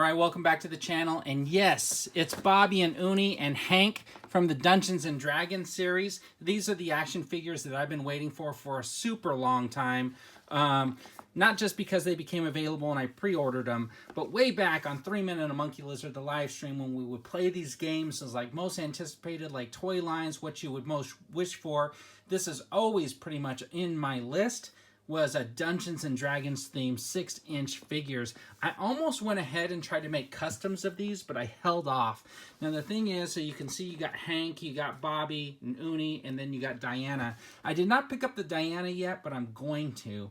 right, welcome back to the channel. And yes, it's Bobby and Uni and Hank from the Dungeons and Dragons series. These are the action figures that I've been waiting for a super long time. Not just because they became available and I pre-ordered them, but way back on 3 Minute a Monkey Lizard, the live stream, when we would play these games, it was like most anticipated, like toy lines, what you would most wish for. This is always pretty much in my list. Was a Dungeons and Dragons themed 6-inch figures. I almost went ahead and tried to make customs of these, but I held off. Now the thing is, so you can see you got Hank, you got Bobby and Uni, and then you got Diana. I did not pick up the Diana yet, but I'm going to.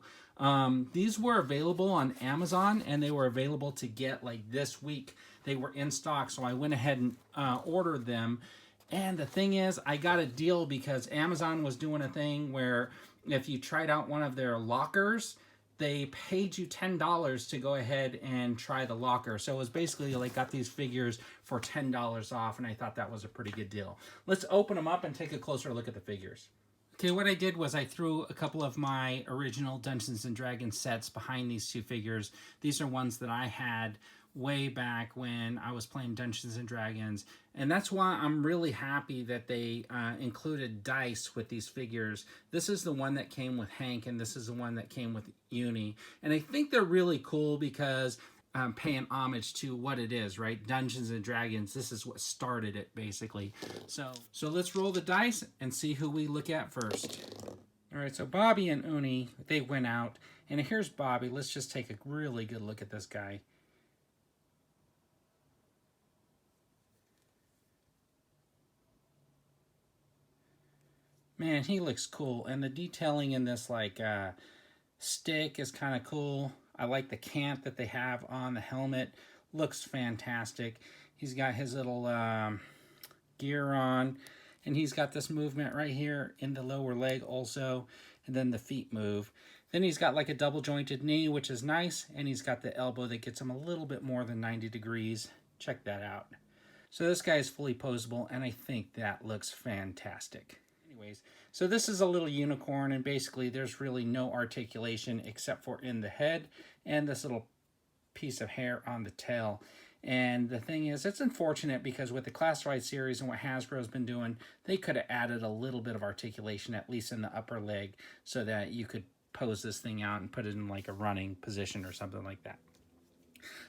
These were available on Amazon, and they were available to get like this week. They were in stock, so I went ahead and ordered them. And the thing is, I got a deal because Amazon was doing a thing where if you tried out one of their lockers, they paid you $10 to go ahead and try the locker. So it was basically like got these figures for $10 off, and I thought that was a pretty good deal. Let's open them up and take a closer look at the figures. Okay, what I did was I threw a couple of my original Dungeons and Dragons sets behind these two figures. These are ones that I had way back when I was playing Dungeons and Dragons, and that's why I'm really happy that they included dice with these figures. This is the one that came with Hank, and this is the one that came with Uni, and I think they're really cool because paying homage to what it is, right? Dungeons and Dragons, this is what started it, basically. So let's roll the dice and see who we look at first. All right, so Bobby and Uni, they went out, and here's Bobby. Let's just take a really good look at this guy. Man, he looks cool, and the detailing in this like stick is kind of cool. I like the cant that they have on the helmet. Looks fantastic. He's got his little gear on, and he's got this movement right here in the lower leg also, and then the feet move. Then he's got like a double jointed knee, which is nice, and he's got the elbow that gets him a little bit more than 90 degrees. Check that out. So this guy is fully posable, and I think that looks fantastic. Anyways, so this is a little unicorn, and basically there's really no articulation except for in the head and this little piece of hair on the tail. And the thing is, it's unfortunate because with the Classified series and what Hasbro's been doing, they could have added a little bit of articulation, at least in the upper leg, so that you could pose this thing out and put it in like a running position or something like that.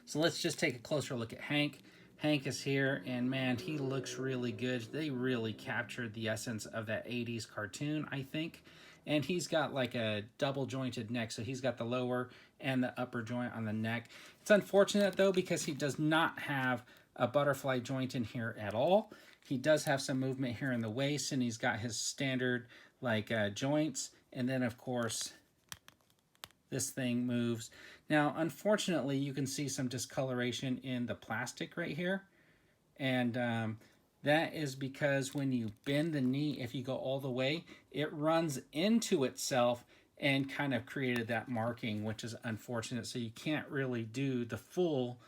So let's just take a closer look at Hank. Hank is here, and man, he looks really good. They really captured the essence of that 80s cartoon, I think. And he's got like a double jointed neck, so he's got the lower and the upper joint on the neck. It's unfortunate though because he does not have a butterfly joint in here at all. He does have some movement here in the waist, and he's got his standard like joints, and then of course this thing moves. Now, unfortunately, you can see some discoloration in the plastic right here. And that is because when you bend the knee, if you go all the way, it runs into itself and kind of created that marking, which is unfortunate. So you can't really do the full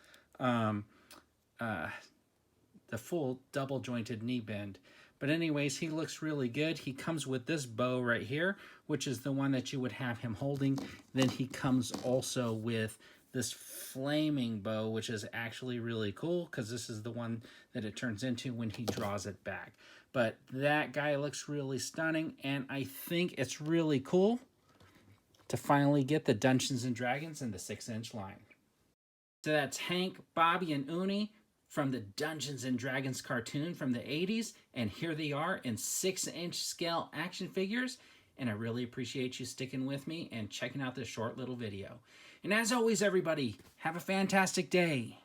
double jointed knee bend. But anyways, he looks really good. He comes with this bow right here, which is the one that you would have him holding. Then he comes also with this flaming bow, which is actually really cool because this is the one that it turns into when he draws it back. But that guy looks really stunning, and I think it's really cool to finally get the Dungeons and Dragons in the 6-inch line. So that's Hank, Bobby, and Uni from the Dungeons and Dragons cartoon from the 80s, and here they are in 6-inch scale action figures, and I really appreciate you sticking with me and checking out this short little video. And as always, everybody, have a fantastic day.